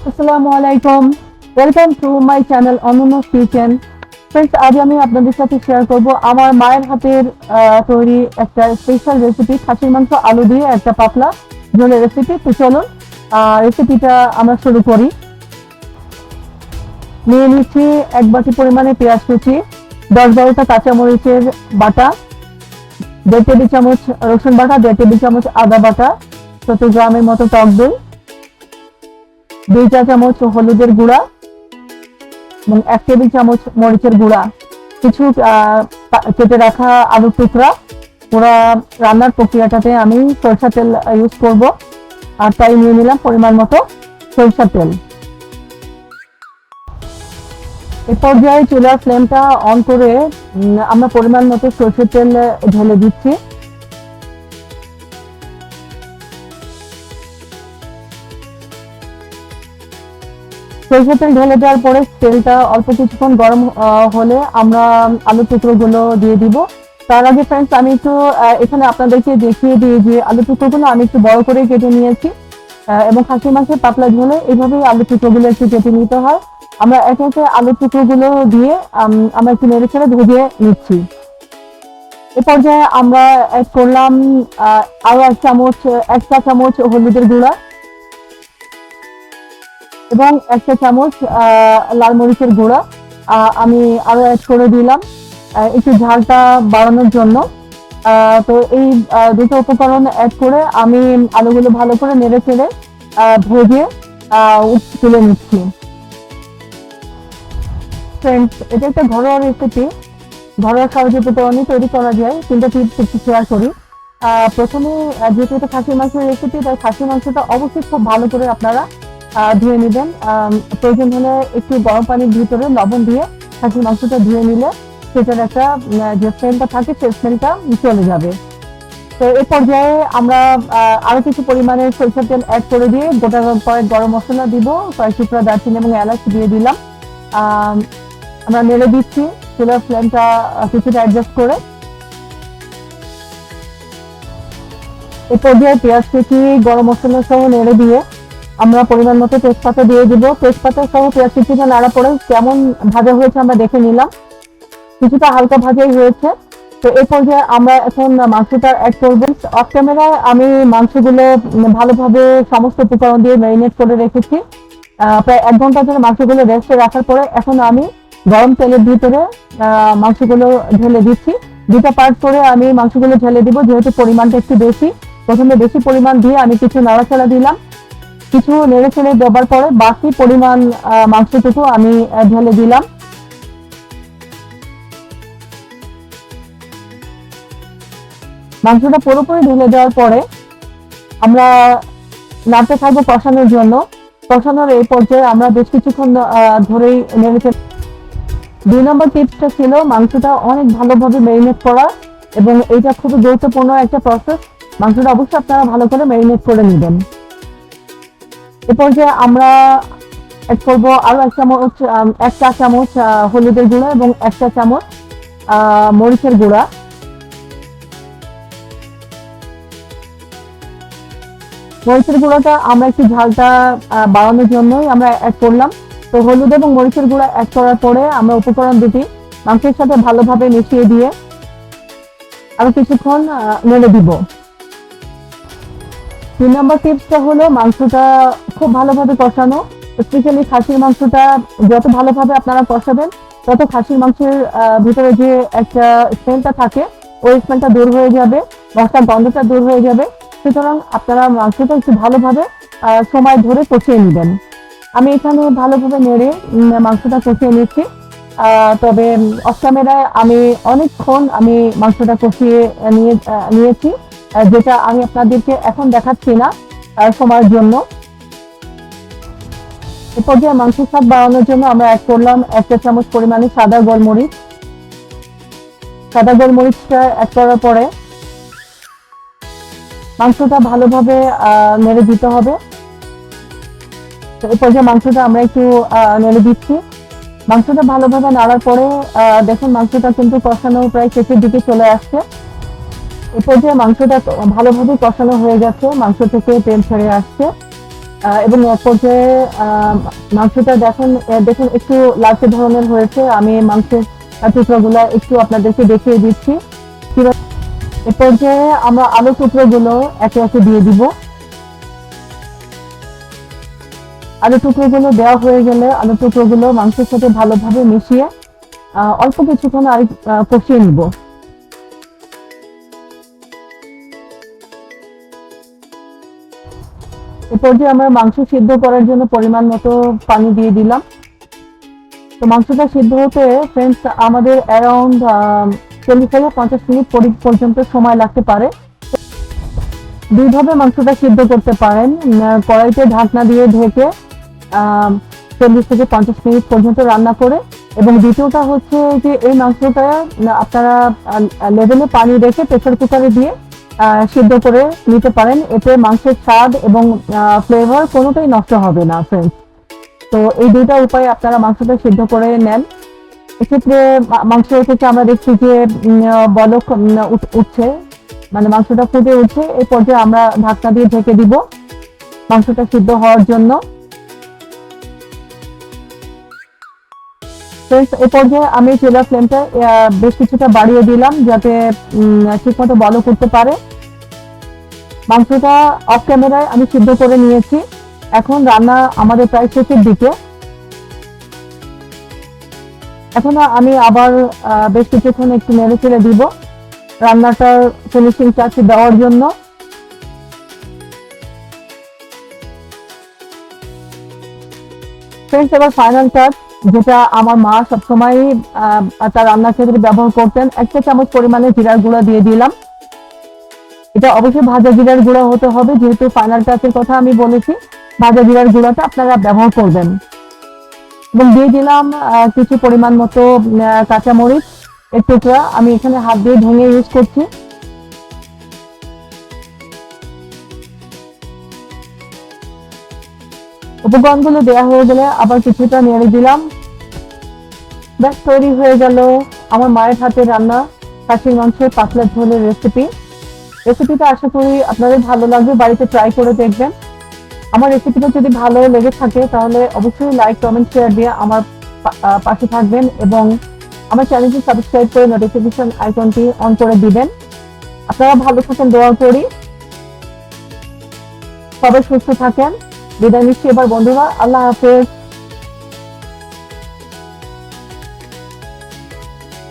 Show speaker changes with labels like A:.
A: আসসালামু আলাইকুম, welcome to my channel অনন্যাস kitchen. Friends, আজ আমি আপনাদের সাথে শেয়ার করব আমার মায়ের হাতের তৈরি একটা স্পেশাল রেসিপি, খাসির মাংস আলু দিয়ে একটা পাতলা ঝোলের রেসিপি। তো চলুন রেসিপিটা আমরা শুরু করি। নিয়ে নিচ্ছি 1 বাটি পরিমাণে পেঁয়াজ কুচি, 10-12টা কাঁচামরিচের বাটা, 1.5 টেবিল চামচ রসুন বাটা, 1.5 টেবিল চামচ আদা বাটা, 70 গ্রামের মতো টক দই, 2 চা চামচ হলুদের গুঁড়া এবং 1 টেবিল চামচ মরিচের গুঁড়া, কিছু কেটে রাখা আলুর টুকরা। পুরা রান্নার প্রক্রিয়াটাতে আমি সরষের তেল ইউজ করব, আর তাই নিয়ে নিলাম পরিমাণ মতো সরষের তেল। এই পর্যায়ে চুলার ফ্লেমটা অন করে আমরা পরিমাণ মতো সরষের তেল ঢেলে দিচ্ছি। সরষের তেল ঢেলে দেওয়ার পরে তেলটা অল্প কিছুক্ষণ গরম হলে আমরা আলু টুকরোগুলো দিয়ে দিব। তার আগে ফ্রেন্ডস, আমি একটু এখানে আপনাদেরকে দেখিয়ে দিই যে আলু টুকরোগুলো আমি একটু বড় করে কেটে নিয়েছি, এবং খাসির মাংসের পাতলা ঝোলে এইভাবেই আলু টুকরোগুলো একটু কেটে নিতে হয়। আমরা একে একে আলু টুকরোগুলো দিয়ে আমরা একটু নেড়ে ছেড়ে ভেজে নিচ্ছি। এ পর্যায়ে আমরা অ্যাড করলাম আরো 1 চা চামচ হলুদের গুঁড়া এবং 1 চা চামচ লাল মরিচের গুঁড়া আমি আরো অ্যাড করে দিলাম একটু ঝালটা বাড়ানোর জন্য। তো এই দুটো উপকরণ অ্যাড করে আমি আলুগুলো ভালো করে নেড়ে চেড়ে ভেজে তুলে নিচ্ছি। ফ্রেন্ডস, এটা একটা ঘরোয়া রেসিপি, ঘরোয়া সহজে উপকরণে তৈরি করা যায়, কিন্তু টিপস একটু শেয়ার করি। প্রথমে যেহেতু এটা খাসির মাংসের রেসিপি, তাই খাসির মাংসটা অবশ্যই খুব ভালো করে আপনারা ধুয়ে নেবেন। প্রয়োজন হলে একটু গরম পানির ভিতরে লবণ দিয়ে খাসির মাংসটা ধুয়ে নিলে সেটার একটা যে স্মেলটা থাকে সেই স্মেলটা চলে যাবে। তো এই পর্যায়ে আমরা আরো কিছু পরিমাণে সরিষার তেল অ্যাড করে দিয়ে গোটা কয়েক গরম মশলা দিব, কয়েক টুকরা দারচিনি এবং এলাচ দিয়ে দিলাম। আমরা নেড়ে দিচ্ছি চুলার ফ্লেমটা কিছুটা অ্যাডজাস্ট করে। এই পর্যায়ে পেঁয়াজ কুচি গরম মশলা সহ নেড়ে দিয়ে আমরা পরিমাণ মতো তেজপাতা দিয়ে দিব। তেজপাতা সহ পেঁয়াজ কুচিটা নাড়া পরে কেমন ভাজা হয়েছে আমরা দেখে নিলাম, কিছুটা হালকা ভাজাই হয়েছে। তো এই পর্যায়ে আমরা এখন মাংসটা অ্যাড করবো। অফ ক্যামেরায় আমি মাংসগুলো ভালোভাবে সমস্ত উপকরণ দিয়ে ম্যারিনেট করে রেখেছি। প্রায় 1 ঘন্টা ধরে মাংসগুলো রেস্টে রাখার পরে এখন আমি গরম তেলের ভিতরে মাংসগুলো ঢেলে দিচ্ছি। 2টা পার্ট করে আমি মাংসগুলো ঢেলে দিব, যেহেতু পরিমাণটা একটু বেশি। প্রথমে বেশি পরিমাণ দিয়ে আমি কিছু নাড়াচাড়া দিলাম, কিছু নেড়ে চেড়ে দেওয়ার পরে বাকি পরিমাণ মাংসটুকু আমি ঢেলে দিলাম। মাংসটা পুরোপুরি ঢেলে দেওয়ার পরে আমরা নাড়তে থাকবো কষানোর জন্য। কষানোর এই পর্যায়ে আমরা বেশ কিছুক্ষণ ধরেই নেড়ে 2 নম্বর টিপসটা ছিল মাংসটা অনেক ভালোভাবে ম্যারিনেট করা, এবং এইটা খুবই গুরুত্বপূর্ণ একটা প্রসেস। মাংসটা অবশ্যই আপনারা ভালো করে ম্যারিনেট করে নেবেন। এ পর্যায়ে আমরা অ্যাড করবো আরো 1 চা চামচ হলুদের গুঁড়া এবং 1 চা চামচ মরিচের গুঁড়া। মরিচের গুঁড়োটা আমরা একটু ঝালটা বাড়ানোর জন্যই আমরা অ্যাড করলাম। তো হলুদ এবং মরিচের গুঁড়া অ্যাড করার পরে আমরা উপকরণ দুটি মাংসের সাথে ভালোভাবে মিশিয়ে দিয়ে আরো কিছুক্ষণ নেড়ে দিব। 3 নম্বর টিপসটা হলো মাংসটা খুব ভালোভাবে কষানো। স্পেশালি খাসির মাংসটা যত ভালোভাবে আপনারা কষাবেন, তত খাসির মাংসের ভিতরে যে একটা স্মেলটা থাকে ওই স্মেলটা দূর হয়ে যাবে, মশলার গন্ধটা দূর হয়ে যাবে। সুতরাং আপনারা মাংসটা একটু ভালোভাবে সময় ধরে কষিয়ে নেবেন। আমি এখানে ভালোভাবে নেড়ে মাংসটা কষিয়ে নিচ্ছি। তবে অফ ক্যামেরায় আমি অনেকক্ষণ মাংসটা কষিয়ে নিয়েছি, যেটা আমি আপনাদেরকে এখন দেখাচ্ছি না সময়ের জন্য। এ পর্যায়ে মাংসের স্বাদ বাড়ানোর জন্য আমরা অ্যাড করলাম 1 চা চামচ পরিমাণে সাদা গোলমরিচ। সাদা গোলমরিচটা অ্যাড করার পরে মাংসটা ভালোভাবে নেড়ে দিতে হবে। তো এই পর্যায়ে মাংসটা আমরা একটু নেড়ে দিচ্ছি। মাংসটা ভালোভাবে নাড়ার পরে দেখুন মাংসটা কিন্তু কষানো প্রায় শেষের দিকে চলে আসছে। এই পর্যায়ে মাংসটা ভালোভাবে কষানো হয়ে গেছে, মাংস থেকে তেল ছেড়ে আসছে। এবং এক পর্যায়ে মাংসটা দেখুন দেখুন একটু লালচে ধরনের হয়েছে। আমি মাংসের টুকরোগুলো একটু আপনাদেরকে দেখিয়ে দিচ্ছি। কিভাবে এ পর্যায়ে আমরা আলু টুকরোগুলো একে একে দিয়ে দিব। আলু টুকরোগুলো দেওয়া হয়ে গেলে আলু টুকরোগুলো মাংসের সাথে ভালোভাবে মিশিয়ে অল্প কিছুক্ষণ আর কষিয়ে নিব। এ পর্যায়ে আমরা মাংস সিদ্ধ করার জন্য পরিমাণ মতো পানি দিয়ে দিলাম। তো মাংসটা সিদ্ধ হতে ফ্রেন্ডস আমাদের অ্যারাউন্ড 40 থেকে 50 মিনিট পর্যন্ত সময় লাগতে পারে। দুইভাবে মাংসটা সিদ্ধ করতে পারেন, কড়াইতে ঢাকনা দিয়ে ঢেকে 40 থেকে 50 মিনিট পর্যন্ত রান্না করে, এবং দ্বিতীয়টা হচ্ছে যে এই মাংসটা আপনারা লেভেলে পানি রেখে প্রেসার কুকারে দিয়ে সিদ্ধ করে নিতে পারেন। এতে মাংসের স্বাদ এবং ফ্লেভার কোনোটাই নষ্ট হবে না ফ্রেন্ডস। তো এই দুইটা উপায়ে আপনারা মাংসটা সিদ্ধ করে নেন। এক্ষেত্রে মাংস থেকে আমরা দেখছি যে বলক উঠছে, মানে মাংসটা ফুটে উঠছে। এই পর্যায়ে আমরা ঢাকনা দিয়ে ঢেকে দিব মাংসটা সিদ্ধ হওয়ার জন্য। এই পর্যায়ে আমি চুলার ফ্লেমটা বেশ কিছুটা বাড়িয়ে দিলাম যাতে ঠিকমতো বলক উঠতে পারে। মাংসটা অফ ক্যামেরায় আমি সিদ্ধ করে নিয়েছি। এখন রান্না আমাদের প্রায় শেষের দিকে। এখন আমি আবার বেশ কিছুক্ষণ একটু নেড়ে চেড়ে দিব রান্নাটার ফিনিশিং টাচ দেওয়ার জন্য। ফ্রেন্ডস, এবার ফাইনাল টাচ, যেটা আমার মা সবসময় তার রান্নার ক্ষেত্রে ব্যবহার করতেন, 1 চামচ পরিমাণে জিরার গুঁড়া দিয়ে দিলাম। এটা অবশ্যই ভাজা জিরার গুঁড়া হতে হবে, যেহেতু ফাইনাল টাচের কথা আমি বলেছি, ভাজা জিরার গুঁড়াটা আপনারা ব্যবহার করবেন। এবং দিয়ে দিলাম কিছু পরিমাণ মতো কাঁচামরিচ এর টুকরা, আমি এখানে হাত দিয়ে ভেঙে ইউজ করছি। উপকরণগুলো দেওয়া হয়ে গেলে আবার কিছুটা নেড়ে দিলাম। ব্যাস তৈরি হয়ে গেল আমার মায়ের হাতে রান্না খাসির মাংসের পাতলা ঝোলের রেসিপিটা আশা করি আপনাদের ভালো লাগবে, বাড়িতে ট্রাই করে দেখবেন। আমার রেসিপিটা যদি ভালো লেগে থাকে তাহলে অবশ্যই লাইক, কমেন্ট, শেয়ার দিয়ে আমার পাশে থাকবেন এবং আমার চ্যানেলটি সাবস্ক্রাইব করে নোটিফিকেশন আইকনটি অন করে দিবেন। আপনারা ভালো থাকেন, দোয়া করি। সবাই সুস্থ থাকেন। বিদায় নিচ্ছি এবার বন্ধুরা, আল্লাহ হাফেজ।